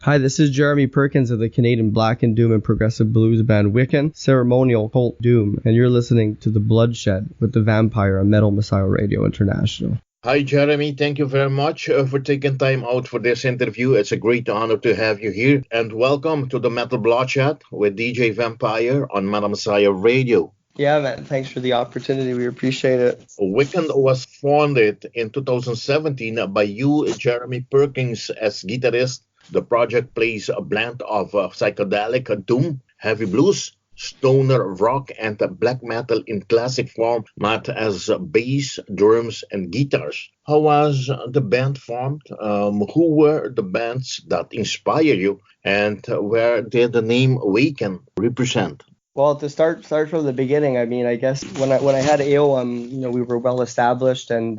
Hi, this is Jeremy Perkins of the Canadian black and doom and progressive blues band WYKAN, ceremonial cult doom, and you're listening to The Bloodshed with the Vampire on Metal Messiah Radio International. Hi, Jeremy. Thank you very much for taking time out for this interview. It's a great honor to have you here. And welcome to the Metal Bloodshed with DJ Vampire on Metal Messiah Radio. Yeah, man. Thanks for the opportunity. We appreciate it. WYKAN was founded in 2017 by you, Jeremy Perkins, as guitarist. The project plays a blend of psychedelic doom, heavy blues, stoner rock, and black metal in classic format as bass, drums, and guitars. How was the band formed? Who were the bands that inspired you? And where did the name WYKAN represent? Well, to start from the beginning, I mean, I guess when I had AO, we were well established, and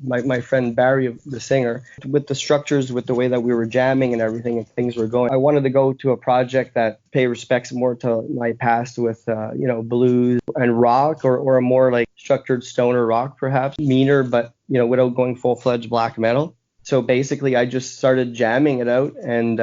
my friend Barry, the singer, with the structures, with the way that we were jamming and everything, and things were going, I wanted to go to a project that pay respects more to my past with blues and rock, or a more like structured stoner rock, perhaps meaner, but without going full-fledged black metal. So basically, I just started jamming it out, and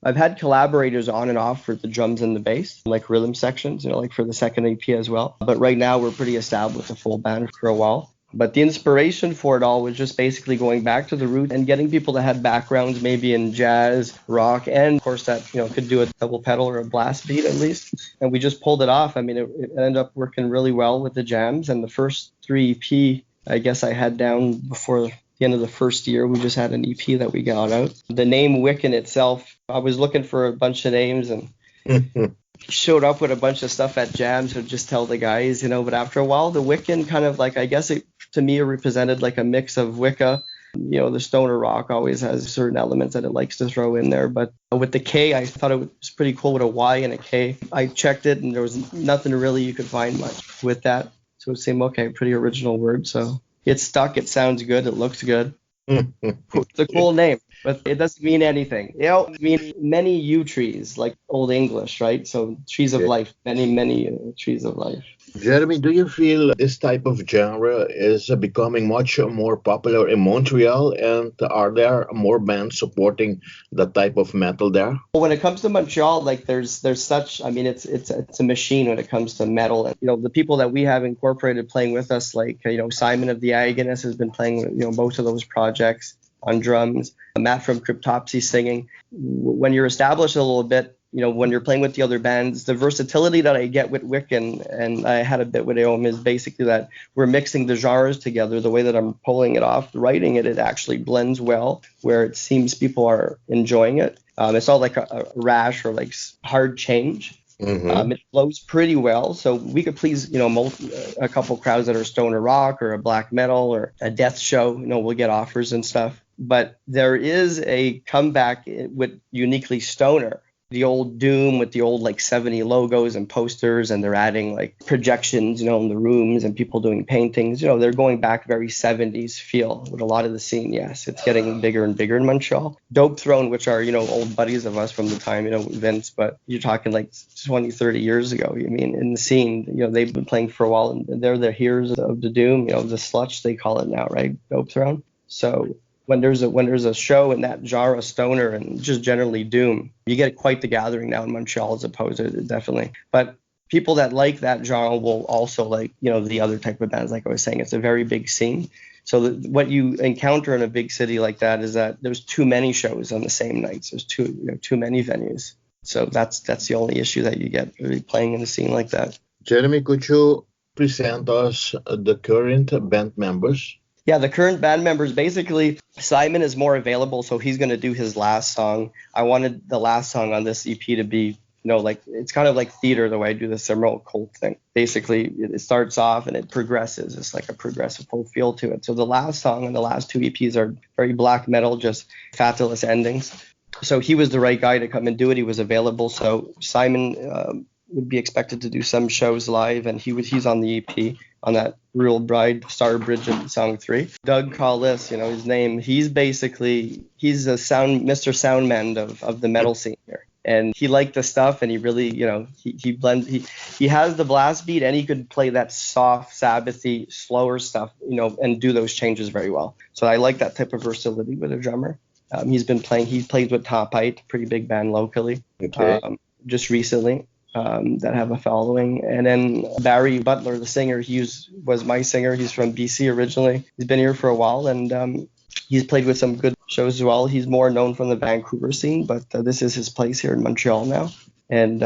I've had collaborators on and off for the drums and the bass, like rhythm sections, like for the second EP as well. But right now, we're pretty established with a full band for a while. But the inspiration for it all was just basically going back to the root and getting people that had backgrounds maybe in jazz, rock, and of course that could do a double pedal or a blast beat at least. And we just pulled it off. I mean, it ended up working really well with the jams. And the first 3 EP, I guess I had down before the end of the first year. We just had an EP that we got out. The name WYKAN itself, I was looking for a bunch of names and showed up with a bunch of stuff at jams to just tell the guys, but after a while, the WYKAN kind of like, I guess to me, it represented like a mix of Wicca. The stoner rock always has certain elements that it likes to throw in there. But with the K, I thought it was pretty cool with a Y and a K. I checked it and there was nothing really you could find much with that. So it seemed, okay, pretty original word. So it's stuck. It sounds good. It looks good. It's a cool name, but it doesn't mean anything. It means many yew trees, like Old English, right? So trees of life, many trees of life. Jeremy, do you feel this type of genre is becoming much more popular in Montreal? And are there more bands supporting that type of metal there? Well, when it comes to Montreal, like there's such, I mean, it's a machine when it comes to metal. And, the people that we have incorporated playing with us, like, Simon of theatrical has been playing, most of those projects on drums. Matt from Cryptopsy singing. When you're established a little bit, when you're playing with the other bands, the versatility that I get with WYKAN, and I had a bit with AOM, is basically that we're mixing the genres together. The way that I'm pulling it off, writing it actually blends well, where it seems people are enjoying it. It's not like a rash or like hard change. Mm-hmm. It flows pretty well, so we could please, a couple crowds that are stoner rock or a black metal or a death show. We'll get offers and stuff. But there is a comeback with uniquely stoner. The old Doom with the old like 70 logos and posters, and they're adding like projections, in the rooms and people doing paintings. They're going back very 70s feel with a lot of the scene. Yes, it's getting bigger and bigger in Montreal. Dope Throne, which are, old buddies of us from the time, Vince, but you're talking like 20, 30 years ago. In the scene, they've been playing for a while, and they're the heroes of the Doom, the slutch they call it now, right? Dope Throne. So when there's a show in that genre, stoner and just generally doom, you get quite the gathering now in Montreal as opposed to definitely. But people that like that genre will also like, the other type of bands. Like I was saying, it's a very big scene. So what you encounter in a big city like that is that there's too many shows on the same nights. There's too many venues. So that's the only issue that you get really playing in a scene like that. Jeremy, could you present us the current band members? Yeah, the current band members, basically, Simon is more available, so he's going to do his last song. I wanted the last song on this EP to be, like, it's kind of like theater, the way I do the ceremonial cult thing. Basically, it starts off and it progresses. It's like a progressive full feel to it. So the last song and the last 2 EPs are very black metal, just fatalist endings. So he was the right guy to come and do it. He was available. So Simon would be expected to do some shows live, and he's on the EP on that Reul-Iuil Star Brigid song 3. Doug Collis, his name, he's a Mr. Soundman of the metal scene here. And he liked the stuff, and he really, he blends, he has the blast beat, and he could play that soft, Sabbathy, slower stuff, and do those changes very well. So I like that type of versatility with a drummer. He plays with Top Height, pretty big band locally, Okay. just recently, that have a following. And then Barry Butler, the singer, was my singer. He's from BC originally. He's been here for a while, and he's played with some good shows as well. He's more known from the Vancouver scene, but this is his place here in Montreal now. And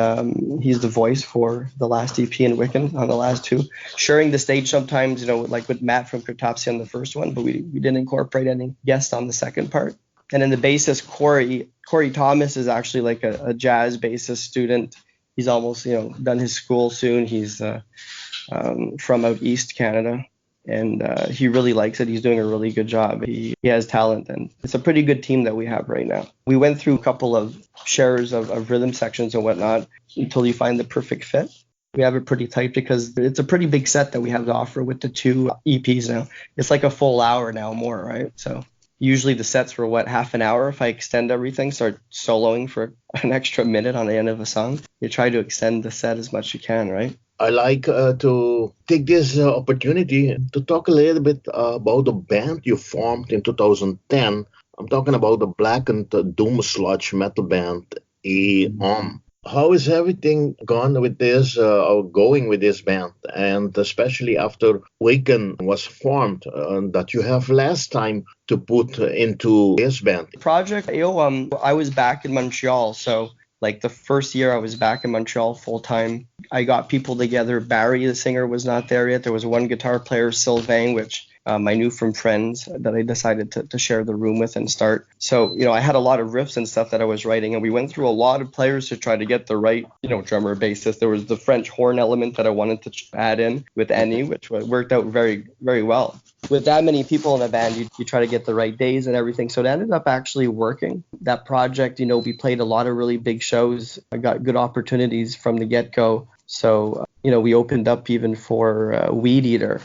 he's the voice for the last EP in WYKAN on the last two, sharing the stage sometimes, like with Matt from Cryptopsy on the first one, but we didn't incorporate any guests on the second part. And then the bassist, Corey Thomas, is actually like a jazz bassist student. He's almost, done his school soon. He's from out east Canada, and he really likes it. He's doing a really good job. He has talent, and it's a pretty good team that we have right now. We went through a couple of shares of rhythm sections and whatnot until you find the perfect fit. We have it pretty tight because it's a pretty big set that we have to offer with the two EPs now. It's like a full hour now more, right? So usually the sets were half an hour. If I extend everything, start soloing for an extra minute on the end of a song, you try to extend the set as much as you can, right? I like to take this opportunity to talk a little bit about the band you formed in 2010. I'm talking about the blackened doom sludge metal band EOM. How is everything gone with this, or going with this band? And especially after WYKAN was formed, that you have last time to put into this band. Project EOM, I was back in Montreal, so like the first year I was back in Montreal full time, I got people together. Barry, the singer, was not there yet. There was one guitar player, Sylvain, which I knew from friends that I decided to share the room with and start. So, I had a lot of riffs and stuff that I was writing, and we went through a lot of players to try to get the right, drummer, bassist. There was the French horn element that I wanted to add in with Annie, which worked out very, very well. With that many people in a band, you try to get the right days and everything. So it ended up actually working. That project, we played a lot of really big shows. I got good opportunities from the get-go. So, we opened up even for Weed Eater,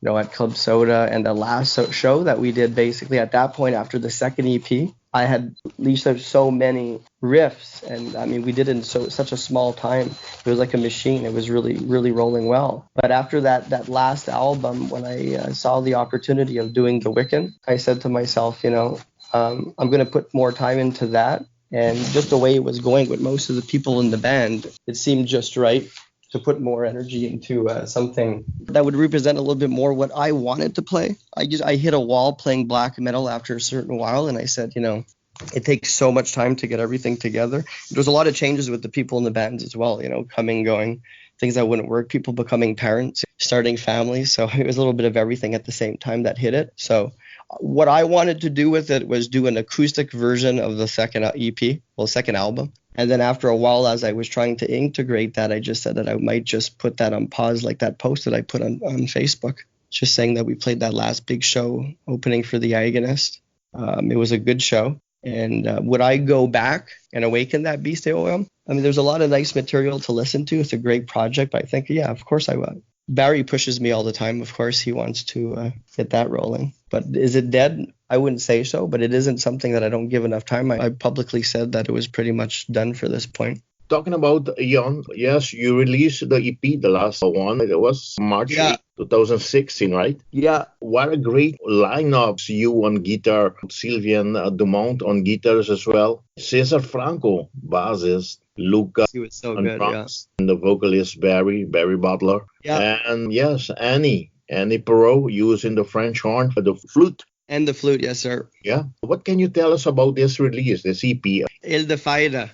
at Club Soda. And the last show that we did, basically at that point after the second EP, I had researched so many riffs, and I mean, we did it in such a small time. It was like a machine. It was really, really rolling well. But after that last album, when I saw the opportunity of doing the WYKAN, I said to myself, I'm going to put more time into that. And just the way it was going with most of the people in the band, it seemed just right to put more energy into something that would represent a little bit more what I wanted to play. I hit a wall playing black metal after a certain while, and I said, it takes so much time to get everything together. There was a lot of changes with the people in the bands as well, coming, going, things that wouldn't work, people becoming parents, starting families. So it was a little bit of everything at the same time that hit it. So what I wanted to do with it was do an acoustic version of the second EP, second album. And then after a while, as I was trying to integrate that, I just said that I might just put that on pause, like that post that I put on Facebook, just saying that we played that last big show opening for the Agonist. It was a good show. And would I go back and awaken that beast AOM? I mean, there's a lot of nice material to listen to. It's a great project. But I think, yeah, of course I would. Barry pushes me all the time. Of course, he wants to get that rolling. But is it dead? I wouldn't say so, but it isn't something that I don't give enough time. I publicly said that it was pretty much done for this point. Talking about Jan, yes, you released the EP, the last one. It was March 8, 2016, right? Yeah. What a great lineup. You on guitar, Sylvain Dumont on guitars as well, Cesar Franco, bassist, Luca he was so on good, drums, and the vocalist Barry Butler. Yeah. And yes, Annie Perot using the French horn for the flute. And the flute, yes, sir. Yeah. What can you tell us about this release, this EP? Il de Faida,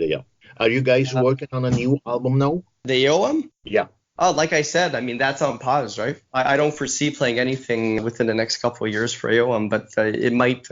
yeah. Are you guys working on a new album now? The EOM? Yeah. Oh, like I said, I mean, that's on pause, right? I don't foresee playing anything within the next couple of years for EOM, but it might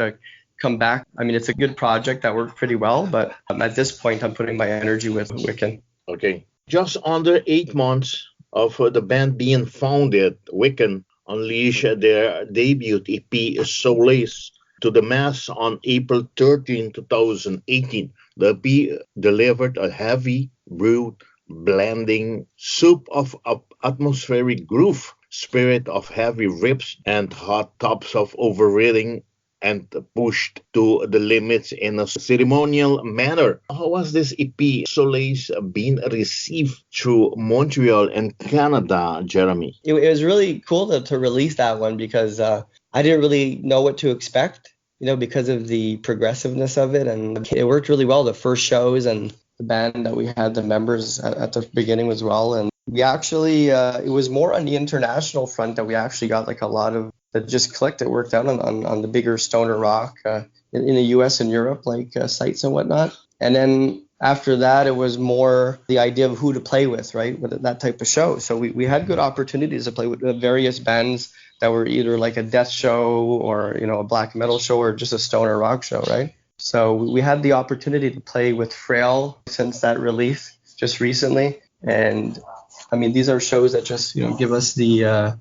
come back. I mean, it's a good project that worked pretty well, but at this point, I'm putting my energy with WYKAN. Okay. Just under 8 months of the band being founded, WYKAN unleashed their debut EP, Solace, to the mass on April 13, 2018. The EP delivered a heavy, brewed, blending soup of atmospheric groove, spirit of heavy riffs, and hot tops of overridden and pushed to the limits in a ceremonial manner. How was this EP, Solace, being received through Montreal and Canada, Jeremy? It was really cool to release that one because I didn't really know what to expect. because of the progressiveness of it, and it worked really well. The first shows and the band that we had, the members at the beginning as well, and we actually it was more on the international front that we actually got like a lot of that just clicked. It worked out on the bigger stoner rock in the U.S. and Europe, like sites and whatnot. And then after that, it was more the idea of who to play with, right, with that type of show. So we had good opportunities to play with various bands that were either like a death show or, a black metal show or just a stoner rock show, right? So we had the opportunity to play with Reul-Iuil since that release just recently. And I mean, these are shows that just, give us the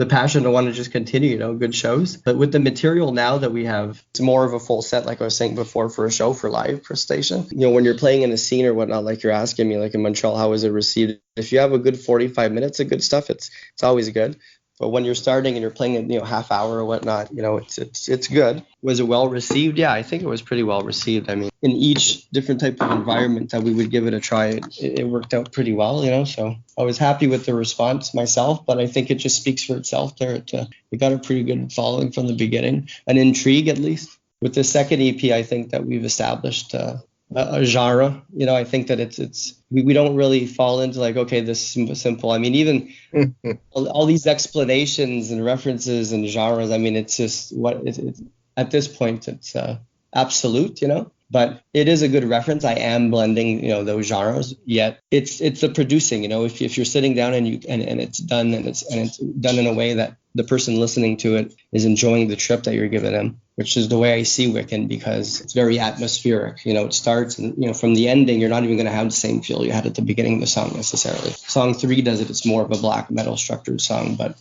passion to want to just continue, good shows. But with the material now that we have, it's more of a full set, like I was saying before, for a show, for live presentation. When you're playing in a scene or whatnot, like you're asking me, like in Montreal, how was it received? If you have a good 45 minutes of good stuff, it's always good. But when you're starting and you're playing a half hour or whatnot, it's good. Was it well received? Yeah, I think it was pretty well received. I mean, in each different type of environment that we would give it a try, it worked out pretty well, So I was happy with the response myself, but I think it just speaks for itself there. We got a pretty good following from the beginning, an intrigue at least. With the second EP, I think that we've established a genre. I think that we don't really fall into like, okay, this is simple. I mean, even all these explanations and references and genres, I mean, it's just at this point, it's absolute, but it is a good reference. I am blending, those genres, yet it's the producing, if you're sitting down and it's done and it's done in a way that the person listening to it is enjoying the trip that you're giving them, which is the way I see WYKAN, because it's very atmospheric. It starts and, from the ending, you're not even going to have the same feel you had at the beginning of the song necessarily. Song 3 does it. It's more of a black metal structured song, but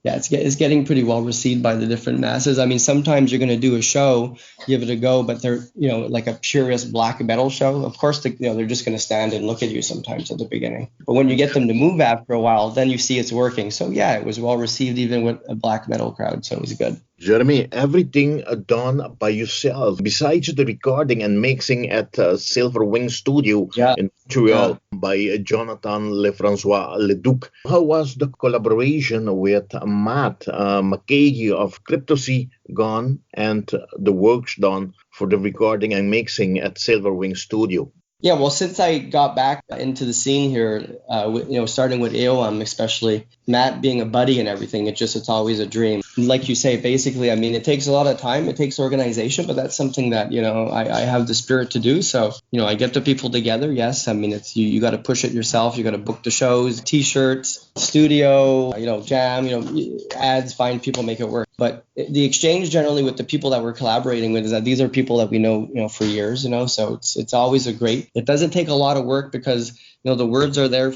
yeah, it's getting pretty well received by the different masses. I mean, sometimes you're going to do a show, give it a go, but they're, like a purist black metal show. Of course, they're just going to stand and look at you sometimes at the beginning. But when you get them to move after a while, then you see it's working. So yeah, it was well received even with a black metal crowd. So it was good. Jeremy, everything done by yourself, besides the recording and mixing at Silver Wing Studio in Montreal by Jonathan Lefrancois Leduc. How was the collaboration with Matt McKay of Cryptosea gone and the works done for the recording and mixing at Silver Wing Studio? Yeah, well, since I got back into the scene here, starting with Reul-Iuil, especially Matt being a buddy and everything, it's always a dream. Like you say, basically, I mean, it takes a lot of time, it takes organization, but that's something that, I have the spirit to do. So, I get the people together. Yes, I mean, it's you got to push it yourself. You got to book the shows, T-shirts, studio, jam, ads, find people, make it work. But the exchange generally with the people that we're collaborating with is that these are people that we know, for years, so it's always a great. It doesn't take a lot of work because, the words are there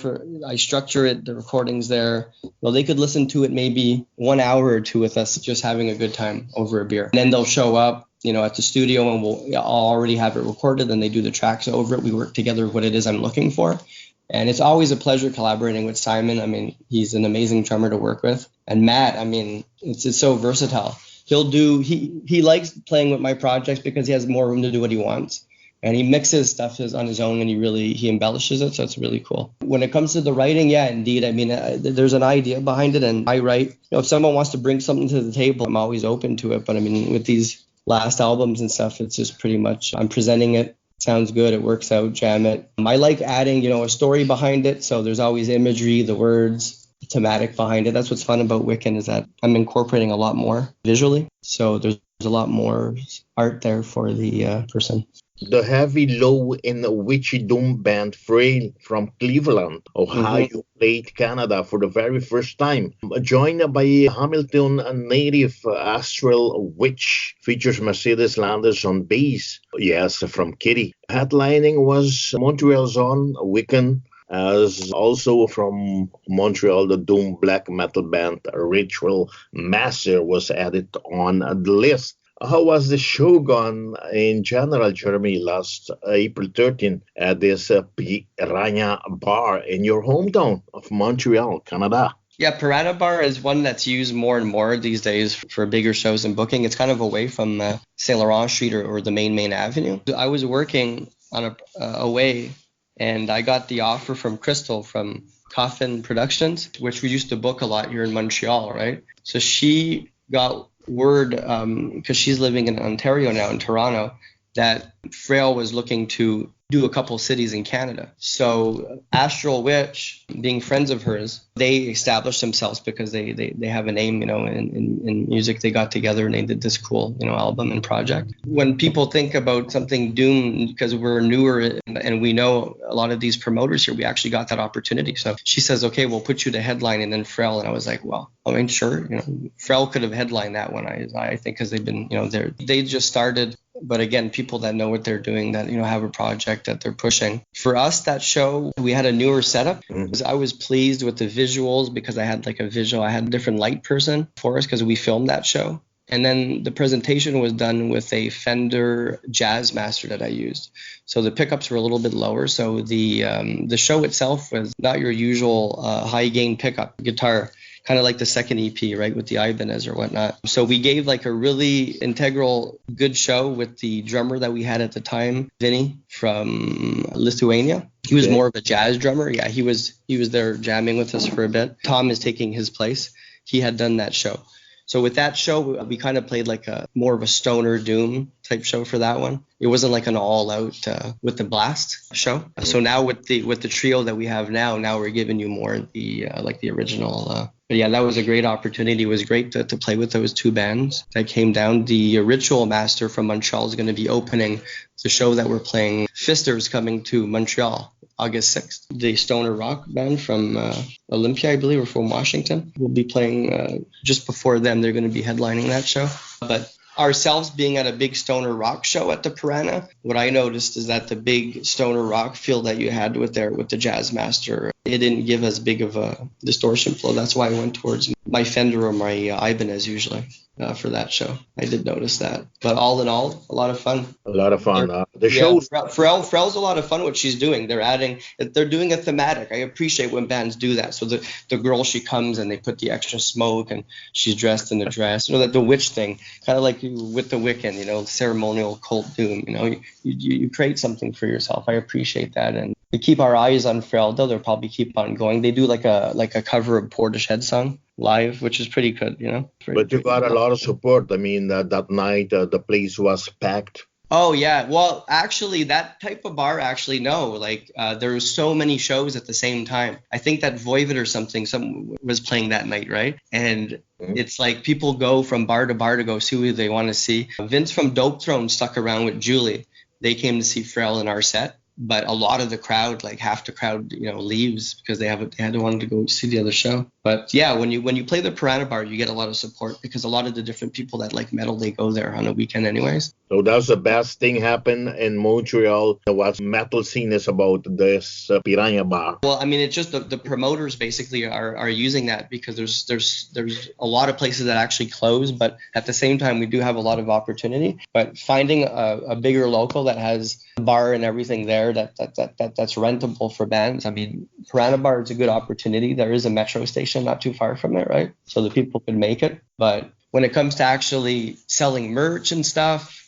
I structure it, the recording's there. Well, they could listen to it maybe 1 hour or two with us just having a good time over a beer. And then they'll show up, at the studio and I'll already have it recorded and they do the tracks over it. We work together with what it is I'm looking for. And it's always a pleasure collaborating with Simon. I mean, he's an amazing drummer to work with. And Matt, I mean, it's so versatile. He likes playing with my projects because he has more room to do what he wants. And he mixes stuff on his own and he embellishes it. So it's really cool. When it comes to the writing, yeah, indeed. I mean, there's an idea behind it and I write. If someone wants to bring something to the table, I'm always open to it. But I mean, with these last albums and stuff, it's just pretty much I'm presenting it. Sounds good. It works out. Jam it. I like adding, a story behind it. So there's always imagery, the words, the thematic behind it. That's what's fun about WYKAN is that I'm incorporating a lot more visually. So there's a lot more art there for the person. The heavy low in the witchy doom band Reul-Iuil from Cleveland, Ohio, played Canada for the very first time. Joined by Hamilton native Astral Witch, features Mercedes Landers on bass. Yes, from Kitty. Headlining was Montreal's own WYKAN, as also from Montreal, the doom black metal band Ritual Master was added on the list. How was the show gone in general, Jeremy, last April 13 at this Piranha Bar in your hometown of Montreal, Canada? Yeah, Piranha Bar is one that's used more and more these days for bigger shows and booking. It's kind of away from Saint Laurent Street or the main avenue. I was working on away, and I got the offer from Crystal from Coffin Productions, which we used to book a lot here in Montreal, right? So she got word, because she's living in Ontario now, in Toronto, that Reul was looking to do a couple cities in Canada. So Astral Witch, being friends of hers, they established themselves because they have a name, in music. They got together and they did this cool, album and project. When people think about something Doom, because we're newer and we know a lot of these promoters here, we actually got that opportunity. So she says, okay, we'll put you to headline and then Reul. And I was like, well, I mean, sure. Reul could have headlined that one, I think, because they've been, they just started. But again, people that know what they're doing, that, have a project that they're pushing. For us, that show, we had a newer setup. I was pleased with the visuals because I had I had a different light person for us because we filmed that show. And then the presentation was done with a Fender Jazz Master that I used. So the pickups were a little bit lower. So the show itself was not your usual high gain pickup guitar, kind of like the second EP, right, with the Ibanez or whatnot. So we gave a really integral good show with the drummer that we had at the time, Vinny from Lithuania. He was more of a jazz drummer. Yeah, he was there jamming with us for a bit. Tom is taking his place. He had done that show. So with that show, we kind of played more of a stoner doom type show for that one. It wasn't an all out with the blast show. So now with the trio that we have now we're giving you more the original. But yeah, that was a great opportunity. It was great to play with those two bands that came down. The Ritual Master from Montreal is going to be opening the show that we're playing. Fister's coming to Montreal August 6th. The stoner rock band from Olympia, I believe, or from Washington, will be playing just before them. They're going to be headlining that show. But ourselves being at a big stoner rock show at the Piranha, what I noticed is that the big stoner rock feel that you had with the Jazz Master, it didn't give as big of a distortion flow. That's why I went towards my Fender or my Ibanez usually for that show. I did notice that. But all in all, a lot of fun. A lot of fun. The shows. Reul's a lot of fun what she's doing. They're doing a thematic. I appreciate when bands do that. So the girl, she comes and they put the extra smoke and she's dressed in a dress. The witch thing, kind of like with the WYKAN, ceremonial cult doom. You create something for yourself. I appreciate that. And we keep our eyes on Reul. They'll probably keep on going. They do like a cover of Portishead song live, which is pretty good, But you got a lot of support. I mean, that night the place was packed. Oh yeah, well actually that type of bar, no, there were so many shows at the same time. I think that Voivod or something was playing that night, right? And it's people go from bar to go see who they want to see. Vince from Dope Throne stuck around with Julie. They came to see Reul in our set. But a lot of the crowd, half the crowd, leaves because they wanted to go see the other show. But yeah, when you play the Piranha Bar, you get a lot of support because a lot of the different people that like metal, they go there on a weekend anyways. So that's the best thing happened in Montreal. What metal scene is about this Piranha Bar? Well, I mean, it's just the promoters basically are using that because there's a lot of places that actually close, but at the same time, we do have a lot of opportunity. But finding a bigger local that has a bar and everything there that's rentable for bands. I mean, Piranha Bar is a good opportunity. There is a metro station not too far from it, right? So the people could make it. But when it comes to actually selling merch and stuff,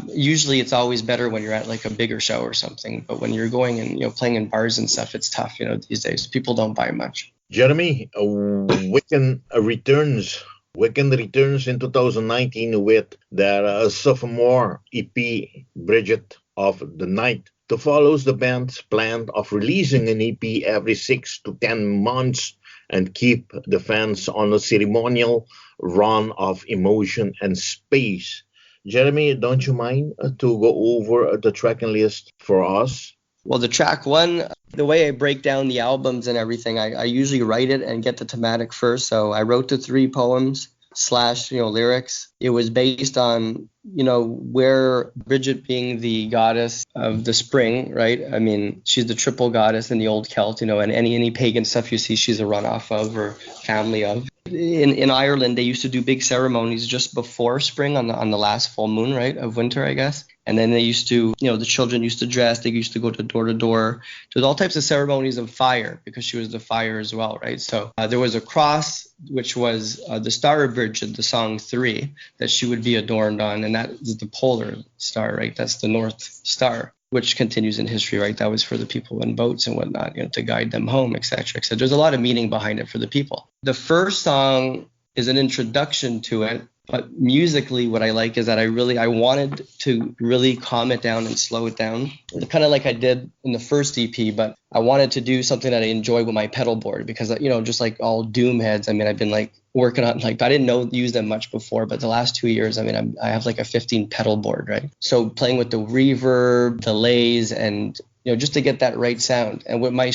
usually it's always better when you're at a bigger show or something. But when you're going and playing in bars and stuff, it's tough. These days people don't buy much. Jeremy, WYKAN returns. WYKAN returns in 2019 with their sophomore EP, Brigid of the Night. To follow the band's plan of releasing an EP every 6 to 10 months and keep the fans on a ceremonial run of emotion and space. Jeremy, don't you mind to go over the tracking list for us? Well, the track one, the way I break down the albums and everything, I usually write it and get the thematic first. So I wrote the 3 poems / lyrics. It was based on where Brigid being the goddess of the spring, right? I mean, she's the triple goddess in the old Celt, and any pagan stuff you see, she's a runoff of or family of. In Ireland, they used to do big ceremonies just before spring on the last full moon, right, of winter, I guess. And then they used to, the children used to dress. They used to go to door. There's all types of ceremonies of fire because she was the fire as well, right? So there was a cross, which was the Star of Brigid, the song 3, that she would be adorned on. And that is the polar star, right? That's the North Star, which continues in history, right? That was for the people in boats and whatnot, to guide them home, etc., etc. There's a lot of meaning behind it for the people. The first song is an introduction to it, But musically, what I like is that I wanted to really calm it down and slow it down, kind of like I did in the first EP. But I wanted to do something that I enjoy with my pedal board because, just like all Doom heads, I mean, I've been like working on, like, I didn't use them much before, but the last 2 years, I mean, I have like a 15 pedal board, right? So playing with the reverb, delays, and just to get that right sound. And with my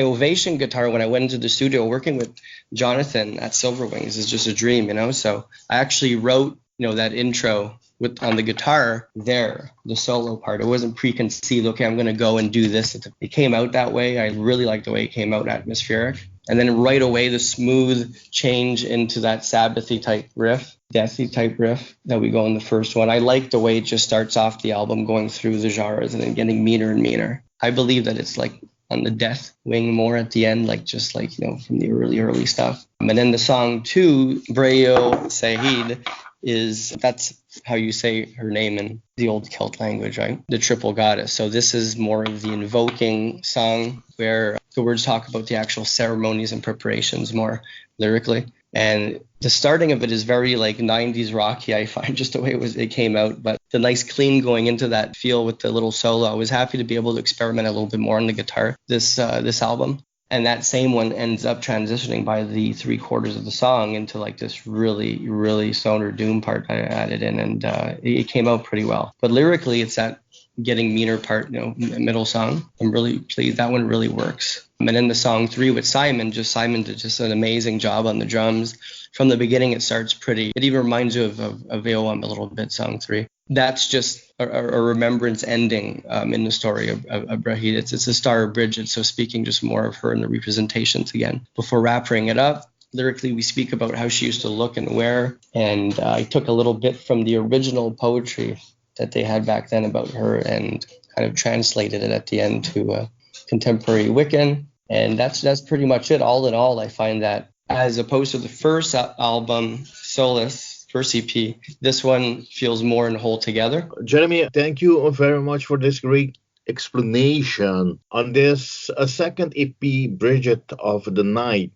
Ovation guitar, when I went into the studio working with Jonathan at Silver Wings, is just a dream, So I actually wrote, that intro on the guitar there, the solo part. It wasn't preconceived. Okay, I'm going to go and do this. It came out that way. I really liked the way it came out, atmospheric. And then right away, the smooth change into that Sabbathy type riff, deathy type riff that we go in the first one. I like the way it just starts off the album going through the genres and then getting meaner and meaner. I believe that it's like on the death wing more at the end, like just like, from the early stuff. And then the song 2, Breo-Saighead, that's how you say her name in the old Celt language, right? The triple goddess. So this is more of the invoking song where the words talk about the actual ceremonies and preparations more lyrically. And the starting of it is very like 90s rocky, I find, just the way it came out. But the nice clean going into that feel with the little solo. I was happy to be able to experiment a little bit more on the guitar this album. And that same one ends up transitioning by the 3/4 of the song into like this really, really stoner doom part I added in, and it came out pretty well. But lyrically, it's that getting meaner part, middle song. I'm really pleased. That one really works. And then the song 3 with Simon did just an amazing job on the drums. From the beginning, it starts pretty. It even reminds you of AOM a little bit, song 3. That's just a remembrance ending in the story of Brigid. It's a star of Brigid, so speaking just more of her and the representations again. Before wrapping it up, lyrically we speak about how she used to look and wear, and I took a little bit from the original poetry that they had back then about her and kind of translated it at the end to contemporary WYKAN, and that's pretty much it. All in all, I find that as opposed to the first album, Solace, first EP, this one feels more and whole together. Jeremy, thank you very much for this great explanation on this second EP, Brigid of the Night.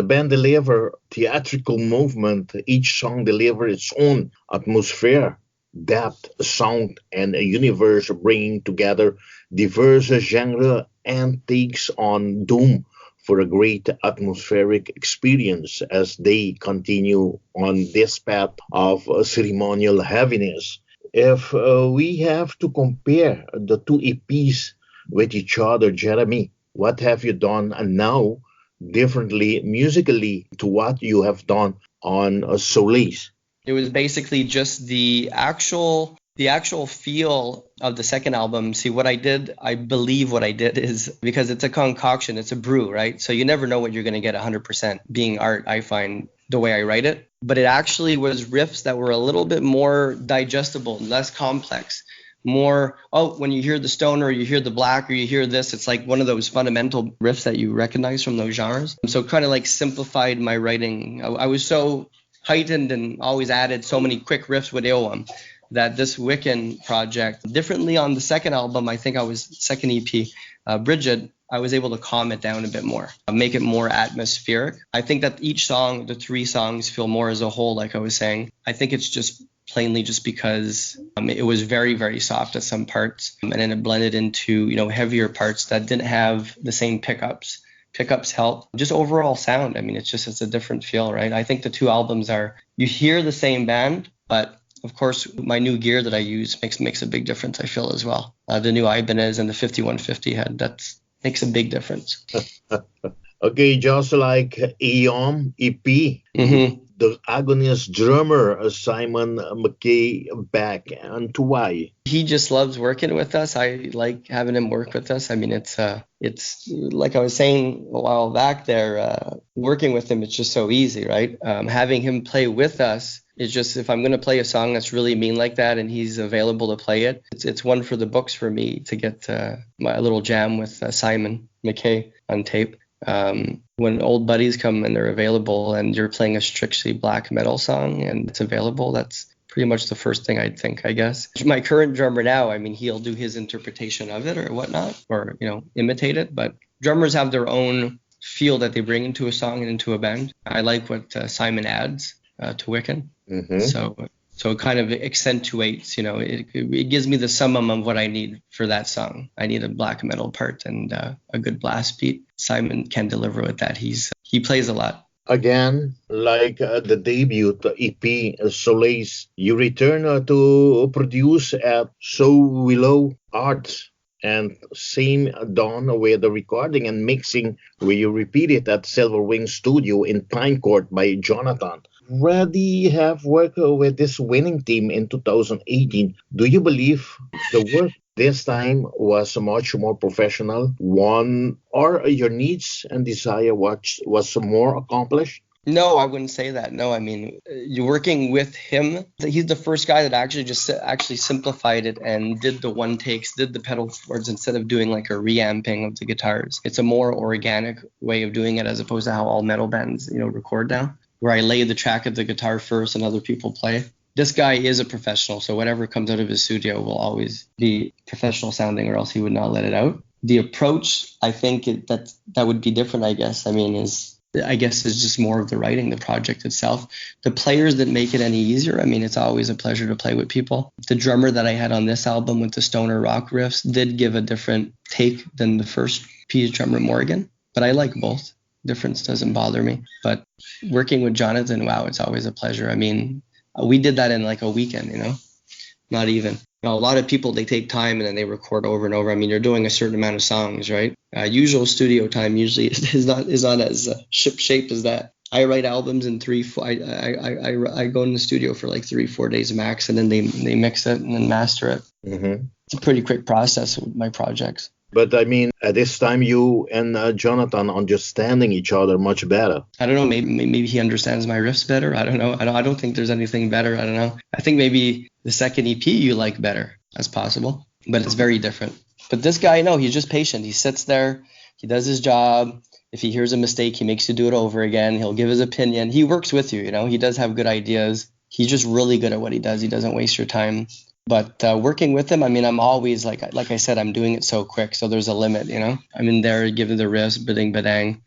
band deliver theatrical movement. Each song deliver its own atmosphere, depth, sound, and a universe, bringing together diverse genre and takes on Doom for a great atmospheric experience as they continue on this path of ceremonial heaviness. If we have to compare the two EPs with each other, Jeremy, what have you done and now differently musically to what you have done on Solace? It was basically just the actual feel of the second album. See, what I did, I believe what I did is because it's a concoction, it's a brew, right? So you never know what you're going to get 100%. Being art, I find the way I write it. But it actually was riffs that were a little bit more digestible, less complex. More, when you hear the stoner or you hear the black or you hear this, it's like one of those fundamental riffs that you recognize from those genres. So kind of like simplified my writing. I was so heightened and always added so many quick riffs with Reul-Iuil that this WYKAN project, differently on the second album, I think I was second EP, Brigid, I was able to calm it down a bit more, make it more atmospheric. I think that each song, the three songs, feel more as a whole, like I was saying. I think it's just plainly just because it was very, very soft at some parts, and then it blended into, heavier parts that didn't have the same pickups. Pickups help. Just overall sound. I mean, it's a different feel, right? I think the two albums you hear the same band, but of course, my new gear that I use makes a big difference, I feel, as well. The new Ibanez and the 5150 head, that makes a big difference. Okay, just like EOM EP, the agonist drummer Simon McKay back, and why? He just loves working with us. I like having him work with us. I mean, it's like I was saying a while back there, working with him, it's just so easy, right? Having him play with us, it's just, if I'm going to play a song that's really mean like that and he's available to play it, it's one for the books for me to get my little jam with Simon McKay on tape. When old buddies come and they're available and you're playing a strictly black metal song and it's available, that's pretty much the first thing I'd think, I guess. My current drummer now, I mean, he'll do his interpretation of it or whatnot, or, imitate it. But drummers have their own feel that they bring into a song and into a band. I like what Simon adds to WYKAN. So it kind of accentuates, it gives me the summum of what I need for that song. I need a black metal part and a good blast beat. Simon can deliver with that. He plays a lot. Again, like the debut EP Solace, you return to produce at So Willow Arts, and same done with the recording and mixing where you repeat it at Silver Wing Studio in Pine Court by Jonathan. Already have worked with this winning team in 2018. Do you believe the work this time was much more professional one, or your needs and desire was more accomplished? No, I wouldn't say that. No, I mean, you're working with him. He's the first guy that actually simplified it and did the one takes, did the pedal boards instead of doing like a reamping of the guitars. It's a more organic way of doing it as opposed to how all metal bands, record now, where I lay the track of the guitar first and other people play. This guy is a professional, so whatever comes out of his studio will always be professional sounding, or else he would not let it out. The approach, I think that would be different, I guess. I mean, is just more of the writing, the project itself. The players that make it any easier, I mean, it's always a pleasure to play with people. The drummer that I had on this album with the stoner rock riffs did give a different take than the first piece drummer, Morgan, but I like both. Difference doesn't bother me. But working with Jonathan, wow, it's always a pleasure. I mean, we did that in like a weekend, not even. A lot of people, they take time and then they record over and over. I mean, you're doing a certain amount of songs, right? Usual studio time usually is not as ship-shape as that. I write albums in I go in the studio for like 3-4 days max, and then they mix it and then master it. It's a pretty quick process with my projects. But I mean, at this time, you and Jonathan understanding each other much better. I don't know. Maybe he understands my riffs better. I don't know. I don't think there's anything better. I don't know. I think maybe the second EP you like better. That's possible. But it's very different. But this guy, no, he's just patient. He sits there. He does his job. If he hears a mistake, he makes you do it over again. He'll give his opinion. He works with you, He does have good ideas. He's just really good at what he does. He doesn't waste your time. But working with him, I mean, I'm always like I said, I'm doing it so quick. So there's a limit, I'm in there giving the riffs, bidding, badang,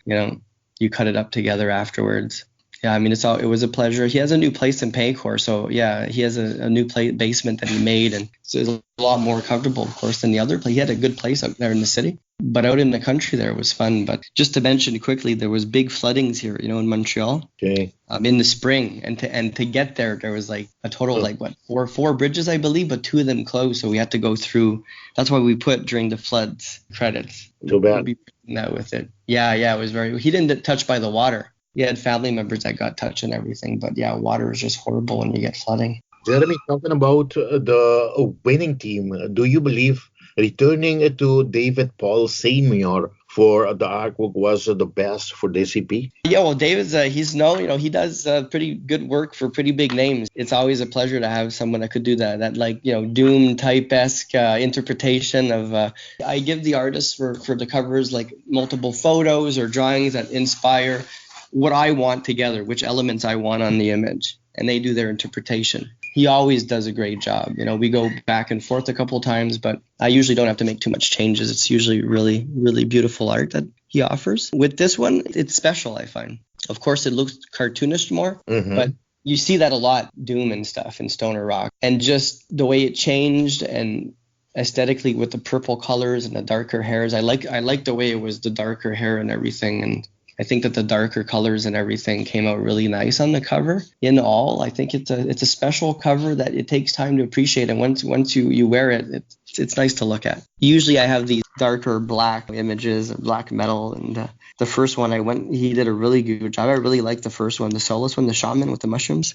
you cut it up together afterwards. Yeah, I mean, it was a pleasure. He has a new place in Paycor, so yeah, he has a new basement that he made, and so it's a lot more comfortable, of course, than the other place. He had a good place out there in the city, but out in the country there was fun. But just to mention quickly, there was big floodings here, in Montreal, Okay. in the spring, and to get there was like a total like four bridges, I believe, but 2 of them closed, so we had to go through. That's why we put during the floods credits. Too bad. We'll be putting that with it. Yeah, it was He didn't get touched by the water. He had family members that got touched and everything, but yeah, water is just horrible when you get flooding. Jeremy, talking about the winning team, do you believe returning to David Paul Senior for the artwork was the best for the DCP? Yeah, well, David's he does pretty good work for pretty big names. It's always a pleasure to have someone that could do that like Doom type-esque interpretation of. I give the artists for the covers like multiple photos or drawings that inspire what I want together, which elements I want on the image, and they do their interpretation. He always does a great job. We go back and forth a couple of times, but I usually don't have to make too much changes. It's usually really, really beautiful art that he offers. With this one, it's special, I find. Of course, it looks cartoonish more, but you see that a lot, Doom and stuff in stoner rock, and just the way it changed and aesthetically with the purple colors and the darker hairs. I like the way it was, the darker hair and everything, and I think that the darker colors and everything came out really nice on the cover. In all, I think it's a special cover that it takes time to appreciate, and once you wear it, it's nice to look at. Usually I have these darker black images of black metal, and the first one he did a really good job. I really liked the first one, the Solace one, the shaman with the mushrooms.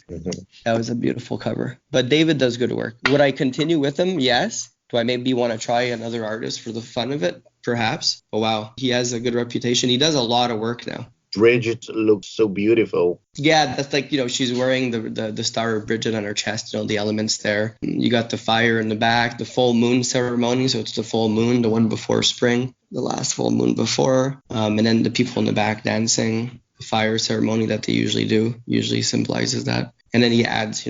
That was a beautiful cover. But David does good work. Would I continue with him? Yes. Do I maybe want to try another artist for the fun of it? Perhaps. Oh, wow. He has a good reputation. He does a lot of work now. Brigid looks so beautiful. Yeah, that's like, she's wearing the star of Brigid on her chest, the elements there. You got the fire in the back, the full moon ceremony. So it's the full moon, the one before spring, the last full moon before. And then the people in the back dancing, the fire ceremony that they usually do, usually symbolizes that. And then he adds,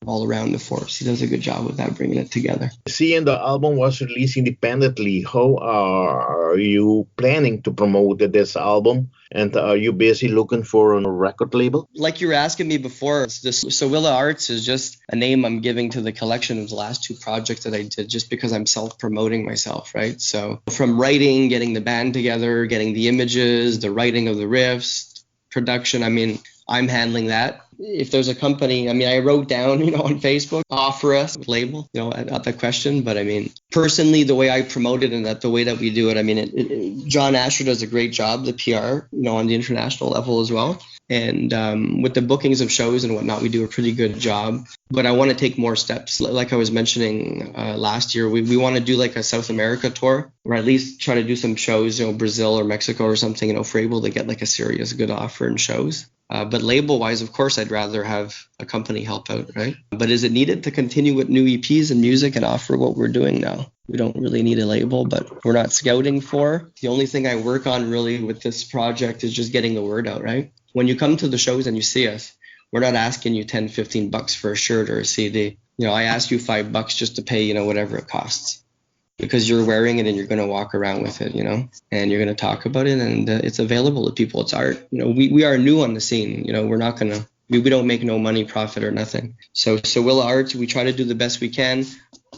all around the force. He does a good job with that, bringing it together. Seeing the album was released independently, how are you planning to promote this album? And are you busy looking for a record label? Like you were asking me before, this Sowilla Arts is just a name I'm giving to the collection of the last 2 projects that I did, just because I'm self-promoting myself, right? So from writing, getting the band together, getting the images, the writing of the riffs, production, I'm handling that. If there's a company, I wrote down, on Facebook, offer us a label, at the question. But personally, the way I promote it and the way that we do it, John Asher does a great job, the PR, on the international level as well. And with the bookings of shows and whatnot, we do a pretty good job. But I want to take more steps. Like I was mentioning last year, we want to do like a South America tour, or at least try to do some shows, Brazil or Mexico or something, if we're able to get like a serious good offer in shows. But label-wise, of course, I'd rather have a company help out, right? But is it needed to continue with new EPs and music and offer what we're doing now? We don't really need a label, but we're not scouting for. The only thing I work on really with this project is just getting the word out, right? When you come to the shows and you see us, we're not asking you $10-15 for a shirt or a CD. I ask you $5 just to pay, whatever it costs. Because you're wearing it and you're going to walk around with it, and you're going to talk about it, and it's available to people. It's art. We are new on the scene. We're not going to, we don't make no money, profit or nothing. So Willa Arts, we try to do the best we can.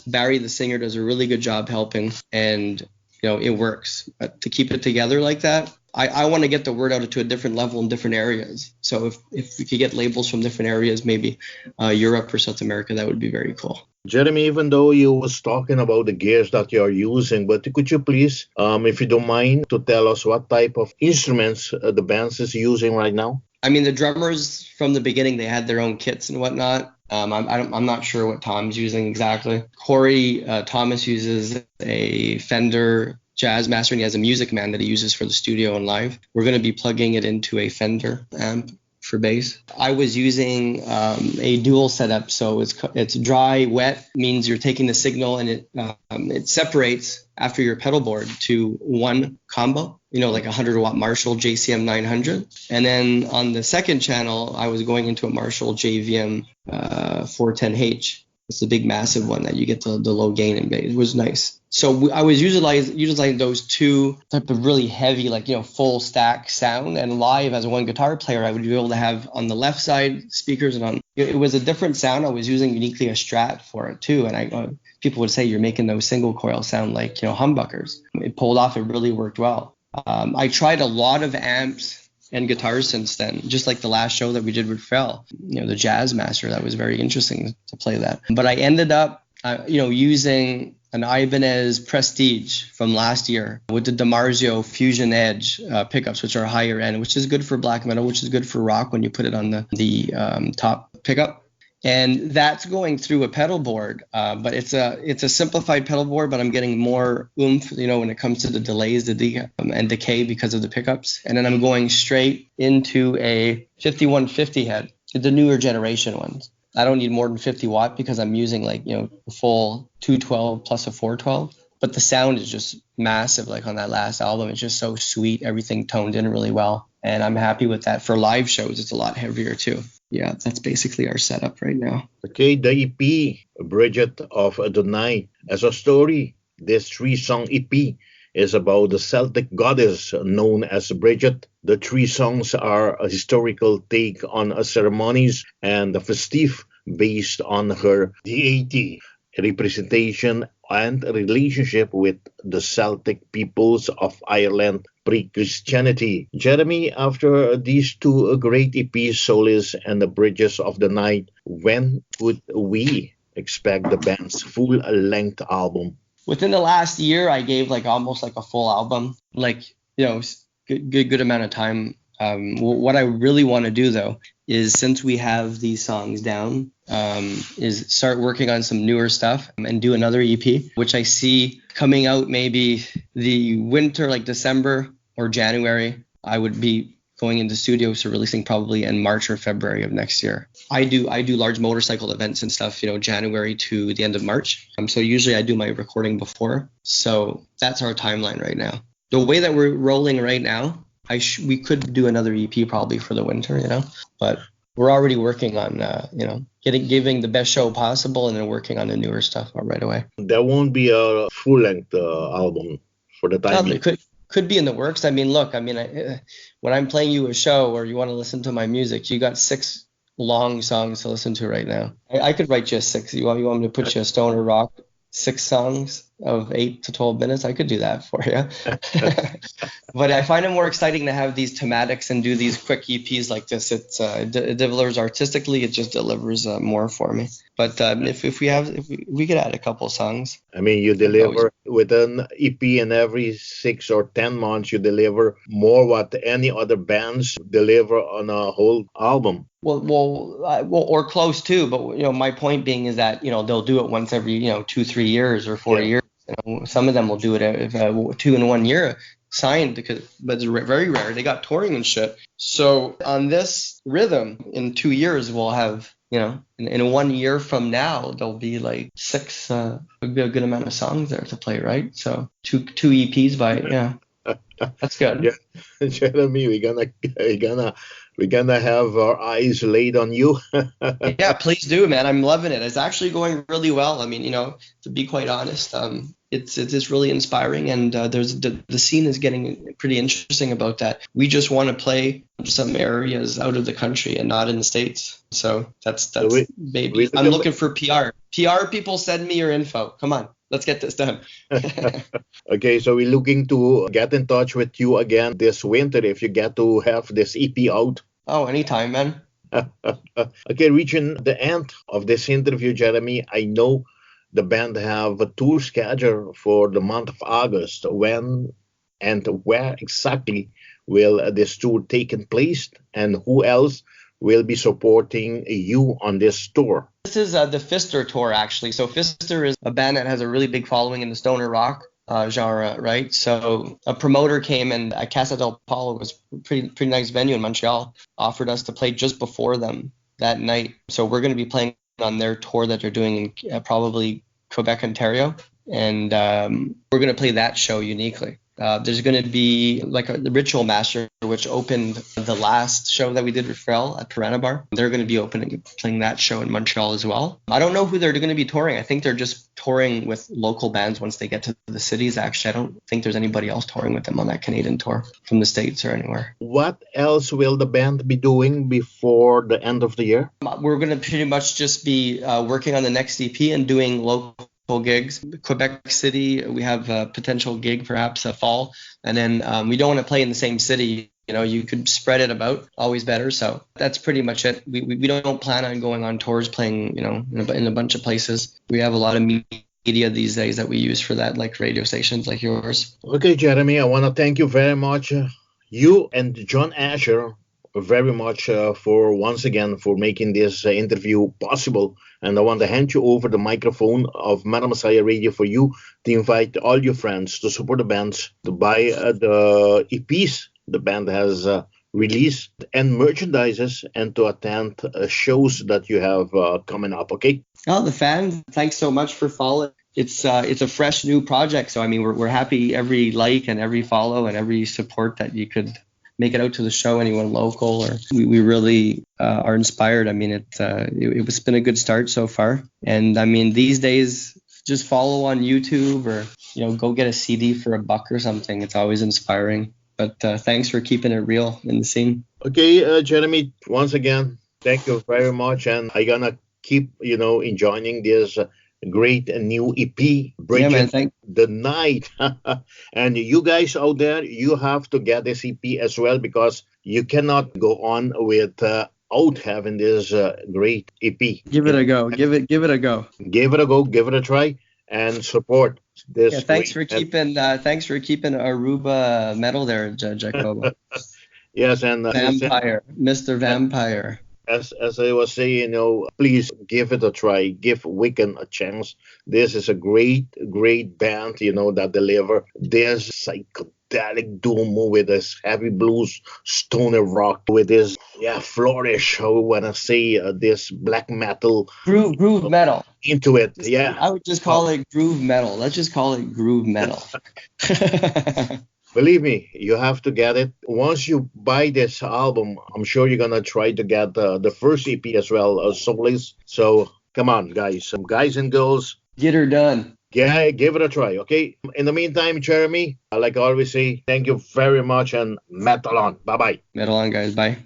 Barry, the singer, does a really good job helping, and, it works. But to keep it together like that, I want to get the word out to a different level in different areas. So if we could get labels from different areas, maybe Europe or South America, that would be very cool. Jeremy, even though you was talking about the gears that you are using, but could you please, if you don't mind, to tell us what type of instruments the band is using right now? The drummers from the beginning, they had their own kits and whatnot. I'm not sure what Tom's using exactly. Corey Thomas uses a Fender Jazz Master, and he has a Music Man that he uses for the studio and live. We're going to be plugging it into a Fender amp for bass. I was using a dual setup, so it's dry, wet, means you're taking the signal and it separates after your pedal board to one combo, like a 100-watt Marshall JCM 900. And then on the second channel, I was going into a Marshall JVM 410H. It's the big massive one that you get the low gain in bass. It was nice. So I was utilizing those two type of really heavy, like, full stack sound. And live as a one guitar player, I would be able to have on the left side speakers, and it was a different sound. I was using uniquely a Strat for it too. And people would say you're making those single coil sound like, humbuckers. It pulled off. It really worked well. I tried a lot of amps and guitars since then, just like the last show that we did with Reul, the Jazz Master. That was very interesting to play that. But I ended up, using an Ibanez Prestige from last year with the DiMarzio Fusion Edge pickups, which are higher end, which is good for black metal, which is good for rock when you put it on the top pickup. And that's going through a pedal board, but it's a simplified pedal board, but I'm getting more oomph, when it comes to the delays, and decay because of the pickups. And then I'm going straight into a 5150 head, the newer generation ones. I don't need more than 50 watt because I'm using a full 212 plus a 412. But the sound is just massive. Like on that last album, it's just so sweet. Everything toned in really well. And I'm happy with that. For live shows, it's a lot heavier too. Yeah, that's basically our setup right now. Okay, the EP, Brigid of the Night. As a story, this 3-song EP is about the Celtic goddess known as Brigid. The 3 songs are a historical take on ceremonies and a festive based on her deity, representation, and relationship with the Celtic peoples of Ireland pre-Christianity. Jeremy, after these 2 great EPs, Solace and the Bridges of the Night, when would we expect the band's full-length album? Within the last year, I gave almost a full album, good amount of time. What I really want to do though is, since we have these songs down, is start working on some newer stuff and do another EP, which I see coming out maybe the winter, like December or January. I would be going into studios to releasing probably in March or February of next year. I do large motorcycle events and stuff, January to the end of March. So usually I do my recording before. So that's our timeline right now. The way that we're rolling right now, we could do another EP probably for the winter, but we're already working on, giving the best show possible and then working on the newer stuff right away. There won't be a full-length album for the time being. Could be in the works. When I'm playing you a show or you want to listen to my music, you got 6 long songs to listen to right now. I could write just 6. You want me to put you a stoner rock 6 songs of 8 to 12 minutes? I could do that for you. But I find it more exciting to have these thematics and do these quick EPs like this. It delivers artistically. It just delivers more for me. But if we could add a couple songs. You deliver with an EP in every 6 or 10 months. You deliver more what any other bands deliver on a whole album. Well, or close to. But my point being is that they'll do it once every 2-3 years or 4 years. Some of them will do it 2 in 1 year. Signed, but it's very rare. They got touring and shit. So on this rhythm, in 2 years, we'll have, in 1 year from now, there'll be 6, would be a good amount of songs there to play, right? So two EPs that's good. Yeah, Jeremy, we're gonna have our eyes laid on you. Yeah, please do, man. I'm loving it. It's actually going really well. To be quite honest, it's really inspiring, and there's the scene is getting pretty interesting about that. We just want to play some areas out of the country and not in the States. So that's maybe. I'm looking for PR. PR people, send me your info. Come on. Let's get this done. Okay, so we're looking to get in touch with you again this winter if you get to have this EP out. Oh, anytime, man. Okay, reaching the end of this interview, Jeremy, I know the band have a tour schedule for the month of August. When and where exactly will this tour take place, and who else will be supporting you on this tour? This is the Fister tour, actually. So Fister is a band that has a really big following in the stoner rock genre, right? So a promoter came, and at Casa del Palo, was a pretty nice venue in Montreal, offered us to play just before them that night. So we're going to be playing on their tour that they're doing in probably Quebec, Ontario. And we're going to play that show uniquely. There's going to be like the Ritual Master, which opened the last show that we did with Reul at Piranha Bar. They're going to be playing that show in Montreal as well. I don't know who they're going to be touring. I think they're just touring with local bands once they get to the cities. Actually, I don't think there's anybody else touring with them on that Canadian tour from the States or anywhere. What else will the band be doing before the end of the year? We're going to pretty much just be working on the next EP and doing local gigs. Quebec City, we have a potential gig perhaps a fall, and then we don't want to play in the same city. You know, you could spread it about, always better. So that's pretty much it. We don't plan on going on tours, playing, you know, in a bunch of places. We have a lot of media these days that we use for that, like radio stations like yours. Okay, Jeremy, I want to thank you very much. You and John Asher very much for once again for making this interview possible. And I want to hand you over the microphone of Madame Messiah Radio for you to invite all your friends to support the bands, to buy the EPs the band has released and merchandises, and to attend shows that you have coming up. Okay? Oh, the fans, thanks so much for following. It's a fresh new project, so I mean we're happy every like and every follow and every support that you could make it out to the show, anyone local, or we really are inspired. I mean it's been a good start so far, and I mean these days just follow on YouTube or go get a CD for $1 or something. It's always inspiring. But thanks for keeping it real in the scene. Okay, Jeremy, once again, thank you very much, and I'm gonna keep enjoying this great new EP, Brigid, the Night. And you guys out there, you have to get this EP as well, because you cannot go on without having this great EP. Give it a go. Give it a go. Give it a go. Give it a try, and support this. Yeah, thanks for keeping Aruba metal there, Jacobo. Yes, and Vampire, Mr. Vampire. As I was saying, please give it a try. Give WYKAN a chance. This is a great band, that deliver this psychedelic doom with this heavy blues, stoner rock, with this flourish. I want to say this black metal, groove metal into it. Yeah, I would just call it groove metal. Let's just call it groove metal. Believe me, you have to get it. Once you buy this album, I'm sure you're going to try to get the first EP as well, Solace. So come on, guys and girls. Get her done. Yeah, give it a try, okay? In the meantime, Jeremy, like I always say, thank you very much, and metal on. Bye-bye. Metal on, guys. Bye.